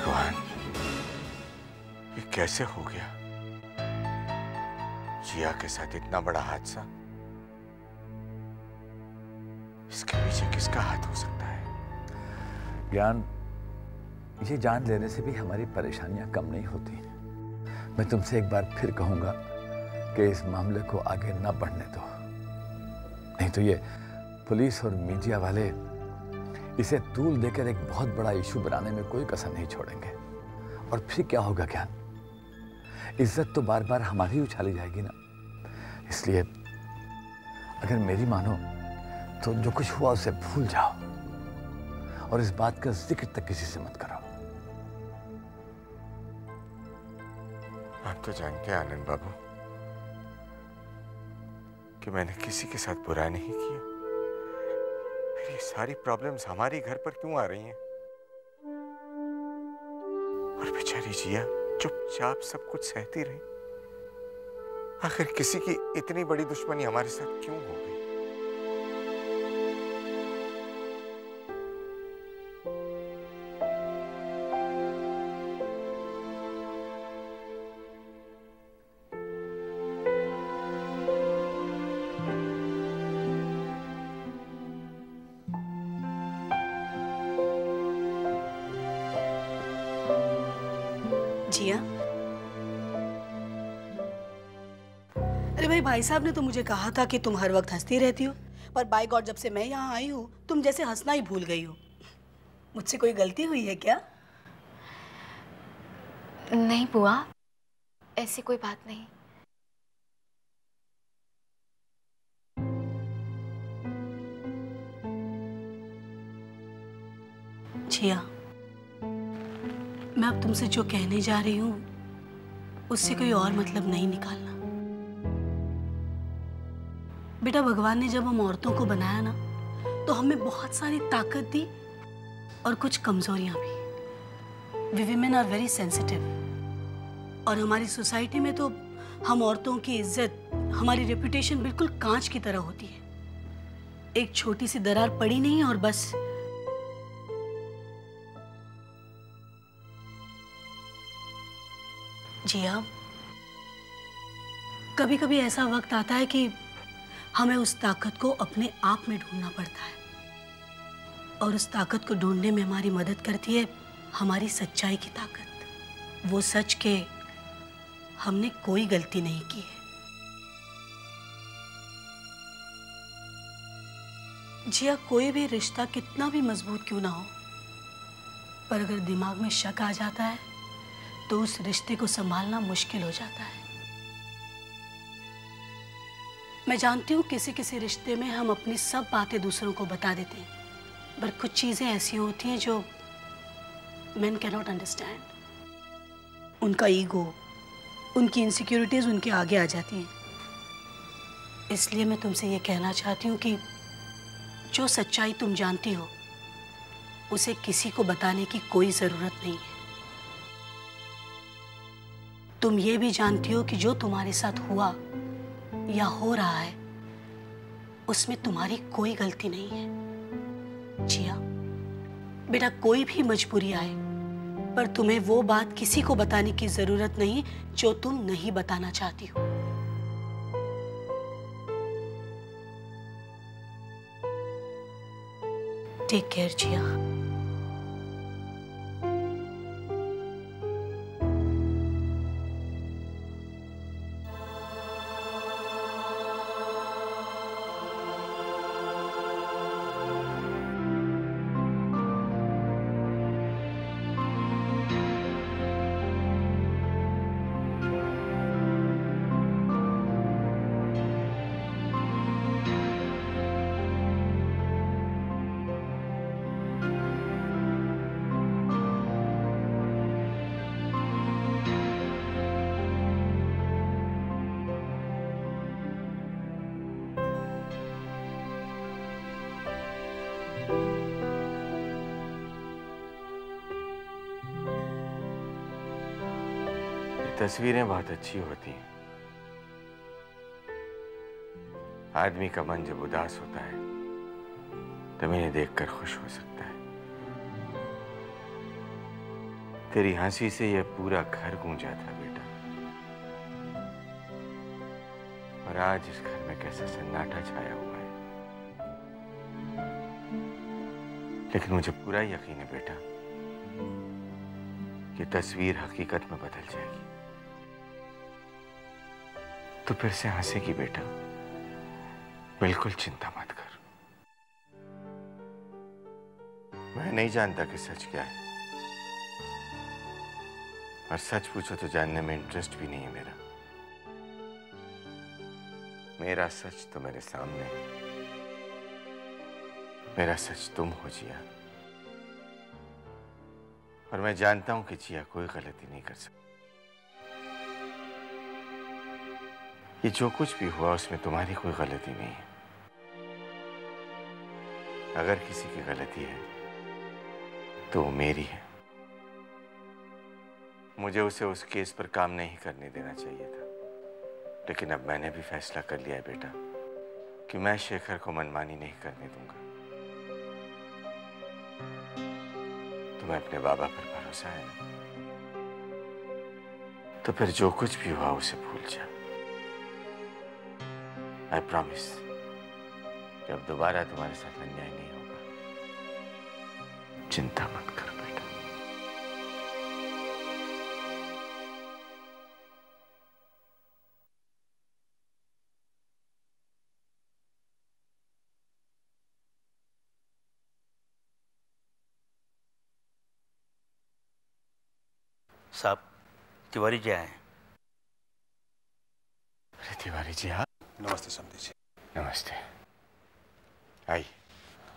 भगवान, ये कैसे हो गया? जिया के साथ इतना बड़ा हादसा। इसके पीछे किसका हाथ हो सकता है? ज्ञान, ये जान लेने से भी हमारी परेशानियां कम नहीं होती। मैं तुमसे एक बार फिर कहूंगा कि इस मामले को आगे न बढ़ने दो, नहीं तो ये पुलिस और मीडिया वाले इसे तूल देकर एक बहुत बड़ा इशू बनाने में कोई कसर नहीं छोड़ेंगे। और फिर क्या होगा ज्ञान? इज्जत तो बार बार हमारी उछाली जाएगी ना। इसलिए अगर मेरी मानो तो जो कुछ हुआ उसे भूल जाओ और इस बात का जिक्र तक किसी से मत करो। आप तो जानते हैं आनंद बाबू कि मैंने किसी के साथ बुरा नहीं किया। फिर ये सारी प्रॉब्लम्स हमारी घर पर क्यों आ रही हैं? और बेचारी जिया चुपचाप सब कुछ सहती रही। आखिर किसी की इतनी बड़ी दुश्मनी हमारे साथ क्यों हो गई? जिया, अरे भाई साहब ने तो मुझे कहा था कि तुम हर वक्त हंसती रहती हो, पर बाय गॉड जब से मैं यहाँ आई हूँ तुम जैसे हंसना ही भूल गई हो। मुझसे कोई गलती हुई है क्या? नहीं बुआ, ऐसी कोई बात नहीं। जिया, मैं अब तुमसे जो कहने जा रही हूँ उससे कोई और मतलब नहीं निकालना। बेटा, भगवान ने जब हम औरतों को बनाया ना तो हमें बहुत सारी ताकत दी और कुछ कमजोरियां भी। We women are very sensitive और हमारी सोसाइटी में तो हम औरतों की इज्जत, हमारी रेपुटेशन बिल्कुल कांच की तरह होती है। एक छोटी सी दरार पड़ी नहीं और बस। जिया, कभी कभी ऐसा वक्त आता है कि हमें उस ताकत को अपने आप में ढूंढना पड़ता है और उस ताकत को ढूंढने में हमारी मदद करती है हमारी सच्चाई की ताकत। वो सच के हमने कोई गलती नहीं की है। जिया, कोई भी रिश्ता कितना भी मजबूत क्यों ना हो, पर अगर दिमाग में शक आ जाता है तो उस रिश्ते को संभालना मुश्किल हो जाता है। मैं जानती हूँ किसी किसी रिश्ते में हम अपनी सब बातें दूसरों को बता देते हैं, पर कुछ चीजें ऐसी होती हैं जो men cannot understand। उनका ईगो, उनकी इनसिक्योरिटीज उनके आगे आ जाती हैं। इसलिए मैं तुमसे ये कहना चाहती हूँ कि जो सच्चाई तुम जानती हो उसे किसी को बताने की कोई जरूरत नहीं है। तुम ये भी जानती हो कि जो तुम्हारे साथ हुआ या हो रहा है उसमें तुम्हारी कोई गलती नहीं है। जिया बेटा, कोई भी मजबूरी आए पर तुम्हें वो बात किसी को बताने की जरूरत नहीं जो तुम नहीं बताना चाहती हो। टेक केयर जिया। तस्वीरें बहुत अच्छी होती हैं। आदमी का मन जब उदास होता है तब इन्हें देखकर खुश हो सकता है। तेरी हंसी से यह पूरा घर गूंजा था बेटा, और आज इस घर में कैसा सन्नाटा छाया हुआ है। लेकिन मुझे पूरा यकीन है बेटा कि तस्वीर हकीकत में बदल जाएगी। तो फिर से हंसेगी बेटा, बिल्कुल चिंता मत कर। मैं नहीं जानता कि सच क्या है, और सच पूछो तो जानने में इंटरेस्ट भी नहीं है मेरा। मेरा सच तो मेरे सामने है। मेरा सच तुम हो जिया, और मैं जानता हूं कि जिया कोई गलती नहीं कर सकती। ये जो कुछ भी हुआ उसमें तुम्हारी कोई गलती नहीं है। अगर किसी की गलती है तो वो मेरी है। मुझे उसे उस केस पर काम नहीं करने देना चाहिए था, लेकिन अब मैंने भी फैसला कर लिया है बेटा कि मैं शेखर को मनमानी नहीं करने दूंगा। तुम्हें अपने बाबा पर भरोसा है ना? तो फिर जो कुछ भी हुआ उसे भूल जा। आई प्रॉमिस कि अब दोबारा तुम्हारे साथ अन्याय नहीं होगा। चिंता मत कर बेटा। साहब, तिवारी जी आए हैं। अरे तिवारी जी आप। नमस्ते समधी जी। नमस्ते। आइए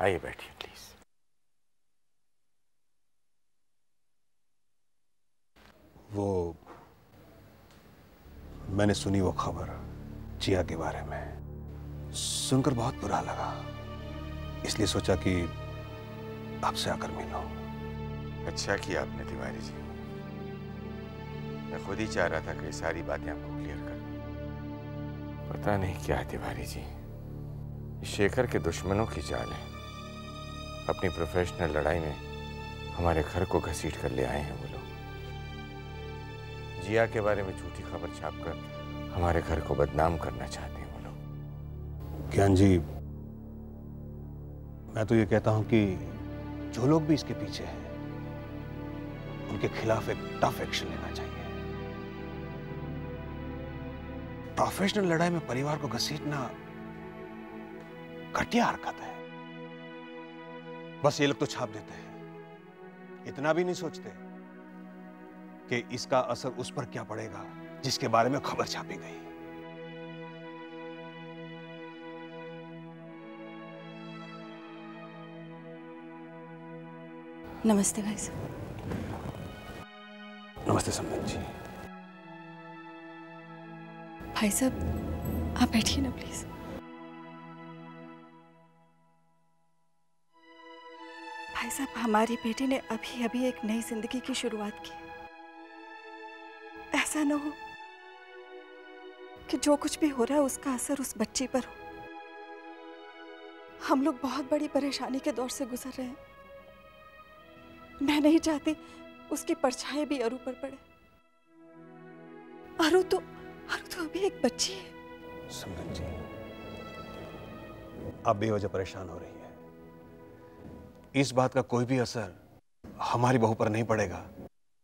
आइए, बैठिए प्लीज। वो मैंने सुनी वो खबर जिया के बारे में, सुनकर बहुत बुरा लगा, इसलिए सोचा कि आपसे आकर मिलो। अच्छा किया आपने तिवारी जी। मैं खुद ही चाह रहा था कि सारी बातें आपको क्लियर कर दूं। पता नहीं क्या है तिवारी जी, शेखर के दुश्मनों की चाल है। अपनी प्रोफेशनल लड़ाई में हमारे घर को घसीट कर ले आए हैं वो लोग। जिया के बारे में झूठी खबर छापकर हमारे घर को बदनाम करना चाहते हैं वो लोग। ज्ञान जी, मैं तो ये कहता हूं कि जो लोग भी इसके पीछे हैं उनके खिलाफ एक टफ एक्शन लेना चाहिए। प्रोफेशनल लड़ाई में परिवार को घसीटना घटिया हरकत है। बस ये लोग तो छाप देते हैं, इतना भी नहीं सोचते कि इसका असर उस पर क्या पड़ेगा जिसके बारे में खबर छापी गई। नमस्ते भाई साहब। नमस्ते समधन जी। भाई साहब आप बैठिए ना प्लीज। भाई साहब, हमारी बेटी ने अभी अभी एक नई जिंदगी की शुरुआत की। ऐसा ना हो कि जो कुछ भी हो रहा है उसका असर उस बच्ची पर हो। हम लोग बहुत बड़ी परेशानी के दौर से गुजर रहे हैं। मैं नहीं चाहती उसकी परछाई भी अरु पर पड़े। अरु तो अभी एक बच्ची है। समधन जी, आप बेवजह परेशान हो रही है। इस बात का कोई भी असर हमारी बहू पर नहीं पड़ेगा,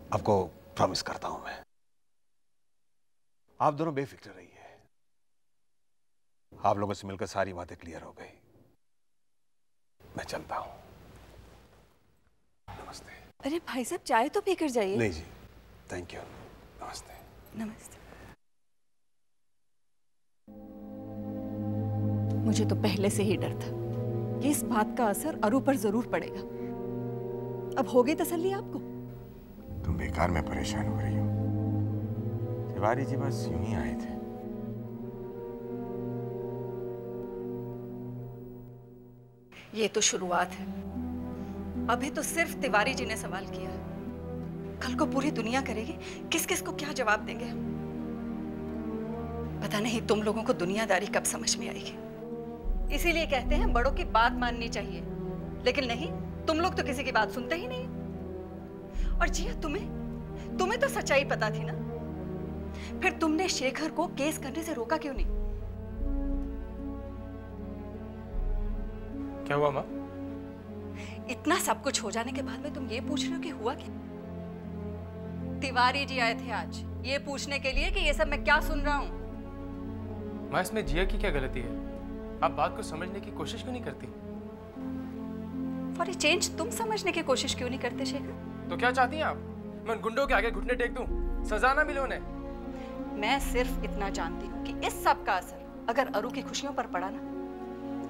आपको प्रॉमिस करता हूं मैं। आप दोनों बेफिक्र रहिए। आप लोगों से मिलकर सारी बातें क्लियर हो गई। मैं चलता हूं। नमस्ते। अरे भाई साहब, चाय तो पीकर जाइए। नहीं जी, थैंक यू। नमस्ते। नमस्ते। मुझे तो पहले से ही डर था कि इस बात का असर अरु पर जरूर पड़ेगा। अब हो गई तसल्ली आपको? तुम बेकार में परेशान हो रही हो तिवारी जी, बस यूं ही आए थे। ये तो शुरुआत है। अभी तो सिर्फ तिवारी जी ने सवाल किया है। कल को पूरी दुनिया करेगी किस किस को क्या जवाब देंगे हम। पता नहीं तुम लोगों को दुनियादारी कब समझ में आएगी। इसीलिए कहते हैं बड़ों की बात माननी चाहिए, लेकिन नहीं, तुम लोग तो किसी की बात सुनते ही नहीं। और जिया, तुम्हें तो सच्चाई पता थी ना, फिर तुमने शेखर को केस करने से रोका क्यों नहीं? क्या हुआ माँ? इतना सब कुछ हो जाने के बाद में तुम ये पूछ रहे हो कि हुआ क्या? तिवारी जी आए थे आज ये पूछने के लिए कि ये सब मैं क्या सुन रहा हूँ। माँ, इसमें जिया की क्या गलती है? आप बात को समझने की कोशिश क्यों नहीं करती? फॉर ए चेंज तुम समझने की कोशिश क्यों नहीं करते शेखर? तो क्या चाहती हैं आप? मैं उन गुंडों के आगे घुटने टेक दूं? सजा ना मिले उन्हें? मैं सिर्फ इतना जानती हूँ कि इस सब का असर अगर अरु की खुशियों पर पड़ा ना,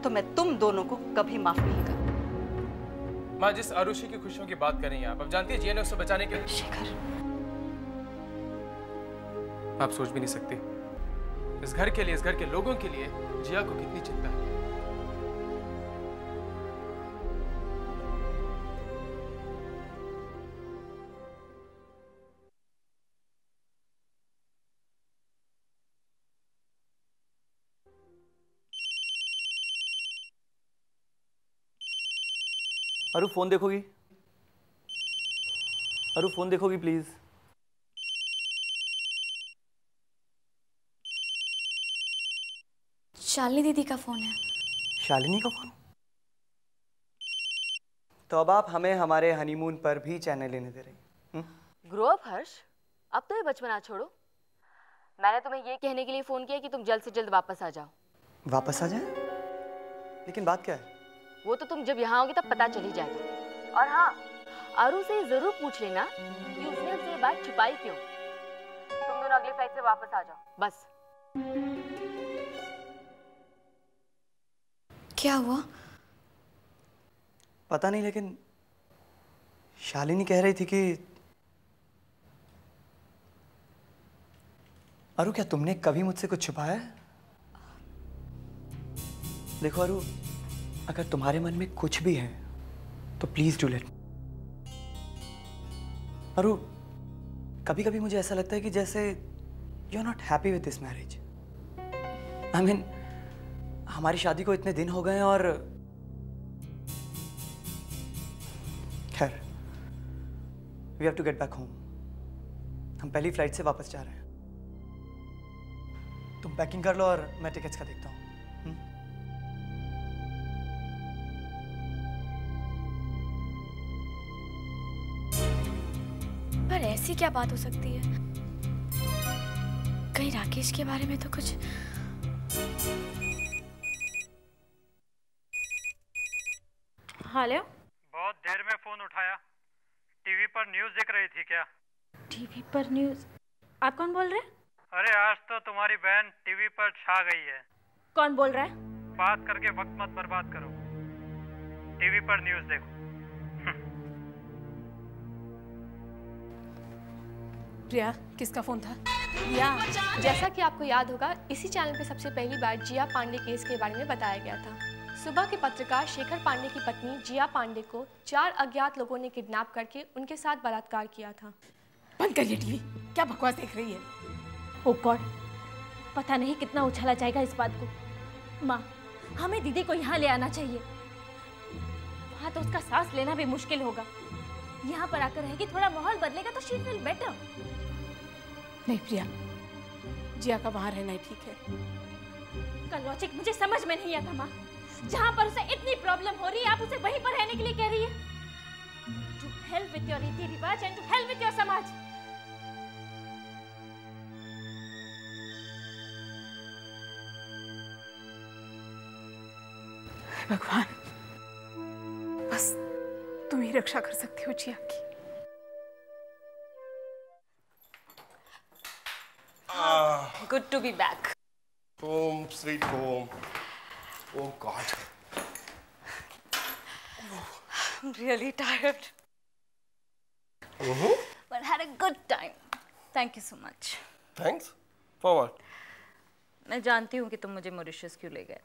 तो मैं तुम दोनों को कभी माफ नहीं करूँ। माँ, जिस आरुषि की खुशियों की बात कर रही हैं आप जानती है जिया ने उसे बचाने के लिए। शेखर, आप सोच भी नहीं सकती इस घर के लिए, इस घर के लोगों के लिए जिया को कितनी चिंता है। अरु फोन देखोगी? अरु फोन देखोगी प्लीज? शालिनी दीदी का फोन है। शालिनी का फोन? तो अब आप हमें हमारे हनीमून पर भी चैनल लेने दे रही? ग्रो अप हर्ष, अब तो ये बचपना छोड़ो। मैंने तुम्हें ये कहने के लिए फोन किया कि तुम जल्द से जल्द वापस आ जाओ। वापस आ जाए? लेकिन बात क्या है? वो तो तुम जब यहाँ आओगे तब पता चल ही जाएगा। और हाँ, अरु से जरूर पूछ लेना कि उसने हमसे ये बात छुपाई क्यों। तुम दोनों अगली फ्लाइट से वापस आ जाओ बस। क्या हुआ? पता नहीं, लेकिन शालिनी कह रही थी कि अरु, क्या तुमने कभी मुझसे कुछ छुपाया है? देखो अरु, अगर तुम्हारे मन में कुछ भी है तो प्लीज डू लेट। अरु, कभी कभी मुझे ऐसा लगता है कि जैसे you are not happy with this marriage. I mean, हमारी शादी को इतने दिन हो गए और खैर, we have to get back home. हम पहली फ्लाइट से वापस जा रहे हैं। तुम पैकिंग कर लो और मैं टिकट्स का देखता हूँ। पर ऐसी क्या बात हो सकती है? कहीं राकेश के बारे में तो कुछ? हेलो। बहुत देर में फोन उठाया। टीवी पर न्यूज़ देख रही थी क्या? टीवी पर न्यूज़? आप कौन बोल रहे हैं? अरे आज तो तुम्हारी बहन टीवी पर छा गई है। कौन बोल रहा है? बात करके वक्त मत बर्बाद करो, टीवी पर न्यूज़ देखो। प्रिया, किसका फोन था? प्रिया, जैसा कि आपको याद होगा, इसी चैनल पे सबसे पहली बार जिया पांडे केस के बारे में बताया गया था। सुबह के पत्रकार शेखर पांडे की पत्नी जिया पांडे को 4 अज्ञात लोगों ने किडनैप करके उनके साथ बलात्कार किया था। बंद करिए टीवी, क्या बकवास देख रही है? ओह गॉड, पता नहीं कितना उछाला जाएगा इस बात को। माँ, हमें दीदी को यहाँ ले आना चाहिए। वहाँ तो उसका सांस लेना भी मुश्किल होगा। यहाँ पर आकर रहेगी, थोड़ा माहौल बदलेगा तो शी फील बेटर। नहीं प्रिया, जिया का वहाँ रहना ही ठीक है। का लॉजिक मुझे समझ में नहीं आता माँ। जहाँ पर उसे इतनी प्रॉब्लम हो रही है, आप उसे वहीं पर रहने के लिए कह रही है। टू हेल्प विथ योर रीति रिवाज and to help with your समाज। भगवान, बस तुम ही रक्षा कर सकती हो जिया की। Good to be back. Home, sweet home. Oh God. I'm really tired. But had a good time. Thank you so much. Thanks? For what? मैं जानती हूँ कि तुम मुझे मॉरिशस क्यों ले गए।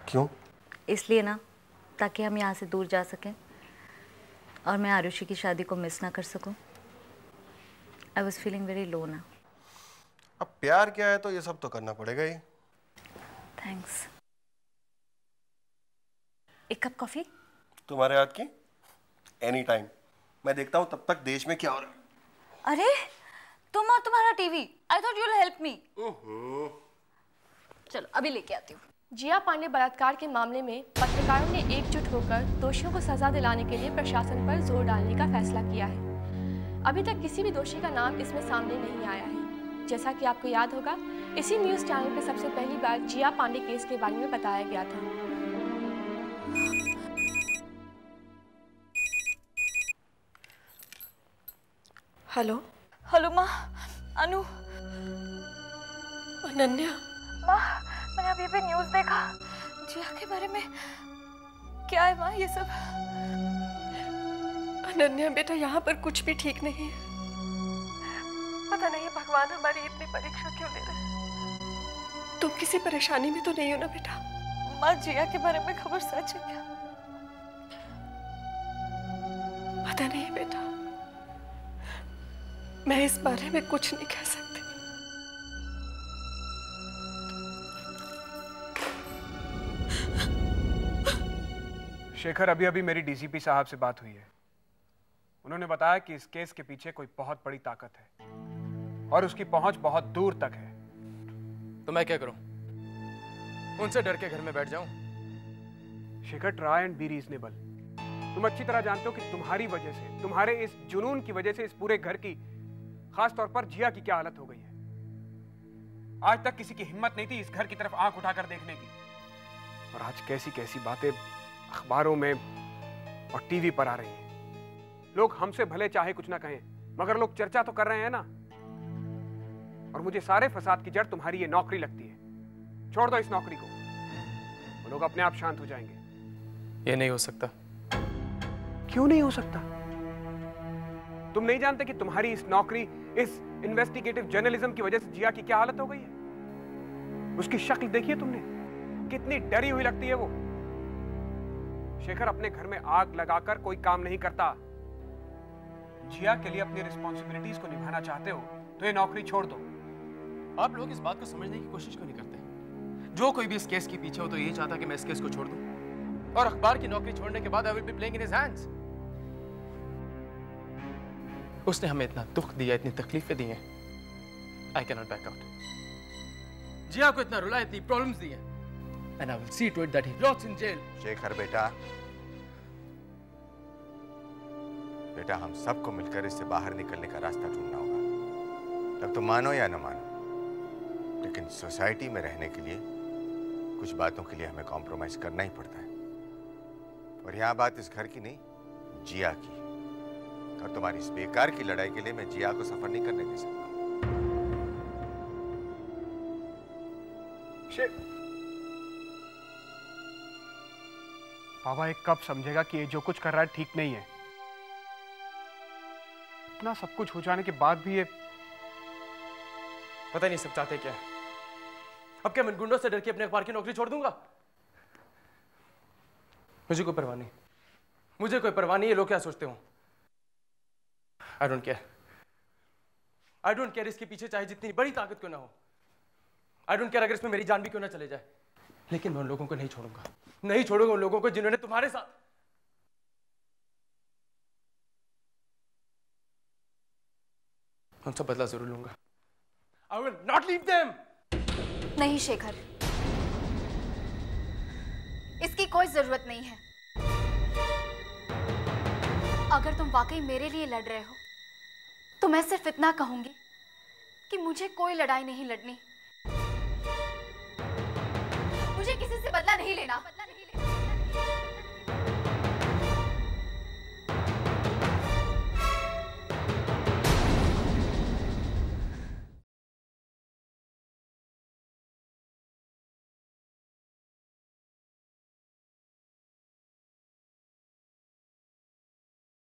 क्यों? इसलिए ना, ताकि हम यहाँ से दूर जा सकें और मैं आरुषि की शादी को मिस ना कर सकूं। I was feeling very low ना। अब प्यार क्या है तो ये सब तो करना पड़ेगा ही। Thanks. एक कप कॉफी? तुम्हारे हाथ की? Any time. मैं देखता हूँ तब तक देश में क्या हो रहा है। अरे तुम और तुम्हारा TV, I thought you will help me. चलो अभी लेके आती हूँ। जिया पांडे बलात्कार के मामले में पत्रकारों ने एकजुट होकर दोषियों को सजा दिलाने के लिए प्रशासन पर जोर डालने का फैसला किया है। अभी तक किसी भी दोषी का नाम इसमें सामने नहीं आया है। जैसा कि आपको याद होगा, इसी न्यूज़ चैनल पर सबसे पहली बार जिया पांडे केस के बारे में बताया गया था। हेलो हेलो माँ, अनु। अनन्या। माँ, मैंने अभी भी न्यूज़ देखा। जिया के बारे में क्या है माँ ये सब? अनन्या बेटा, यहाँ पर कुछ भी ठीक नहीं है। पता नहीं भगवान हमारी इतनी परीक्षा क्यों ले रहे हैं। तुम किसी परेशानी में तो नहीं हो ना बेटा? माँ, जिया के बारे में खबर सच है क्या? पता नहीं बेटा, मैं इस बारे में कुछ नहीं कह सकती। शेखर, अभी मेरी डीसीपी साहब से बात हुई है। उन्होंने बताया कि इस केस के पीछे कोई बहुत बड़ी ताकत है और उसकी पहुंच बहुत दूर तक है। तो मैं क्या करूं? उनसे डर के घर में बैठ जाऊं? Shekhar, try and be reasonable. तुम अच्छी तरह जानते हो कि तुम्हारी वजह से, तुम्हारे इस जुनून की वजह से इस पूरे घर की, खास तौर पर जिया की क्या हालत हो गई है। आज तक किसी की हिम्मत नहीं थी इस घर की तरफ आंख उठाकर देखने की, और आज कैसी कैसी बातें अखबारों में और टीवी पर आ रही हैं। लोग हमसे भले चाहे कुछ ना कहें, मगर लोग चर्चा तो कर रहे हैं ना। और मुझे सारे फसाद की जड़ तुम्हारी ये नौकरी लगती है। छोड़ दो इस नौकरी को, वो लोग अपने आप शांत हो जाएंगे। ये नहीं हो सकता। क्यों नहीं हो सकता? तुम नहीं जानते कि तुम्हारी इस नौकरी, इस इन्वेस्टिगेटिव जर्नलिज्म की वजह से जिया की क्या हालत हो गई है? उसकी शक्ल देखिए तुमने, कितनी डरी हुई लगती है वो। शेखर, अपने घर में आग लगाकर कोई काम नहीं करता। जिया के लिए अपनी रिस्पॉन्सिबिलिटीज को निभाना चाहते हो तो ये नौकरी छोड़ दो। आप लोग इस बात को समझने की कोशिश क्यों नहीं करते? जो कोई भी इस केस के पीछे हो तो यही चाहता कि मैं इस केस को छोड़ दूं, और अखबार की नौकरी छोड़ने के बाद I will be playing in his hands. उसने हमें इतना दुख दिया, इतनी तकलीफें दी हैं, I can not back out. Jiya को इतना रुलाया, इतनी प्रॉब्लम्स दी हैं, and I will see to it that he rots in jail. Shekhar बेटा, हम सबको मिलकर इससे बाहर निकलने का रास्ता ढूंढना होगा। तब तो मानो या न मानो, लेकिन सोसाइटी में रहने के लिए कुछ बातों के लिए हमें कॉम्प्रोमाइज करना ही पड़ता है। और यहाँ बात इस घर की नहीं, जिया की। और तुम्हारी इस बेकार की लड़ाई के लिए मैं जिया को सफर नहीं करने दे सकता। बाबा एक कब समझेगा कि ये जो कुछ कर रहा है ठीक नहीं है? इतना सब कुछ हो जाने के बाद भी ये पता नहीं सब चाहते क्या है। अब क्या मैं गुंडों से डर के अपने अखबार की नौकरी छोड़ दूंगा? मुझे कोई परवाह नहीं, मुझे कोई परवाह नहीं ये लोग क्या सोचते हो। I don't care, I don't care इसके पीछे चाहे जितनी बड़ी ताकत क्यों ना हो। आई डोंट केयर अगर इसमें मेरी जान भी क्यों ना चले जाए, लेकिन मैं उन लोगों को नहीं छोड़ूंगा, नहीं छोड़ूंगा उन लोगों को जिन्होंने तुम्हारे साथ। उनसे बदला जरूर लूंगा। I will not leave them. नहीं शेखर, इसकी कोई जरूरत नहीं है। अगर तुम वाकई मेरे लिए लड़ रहे हो तो मैं सिर्फ इतना कहूंगी कि मुझे कोई लड़ाई नहीं लड़नी, मुझे किसी से बदला नहीं लेना।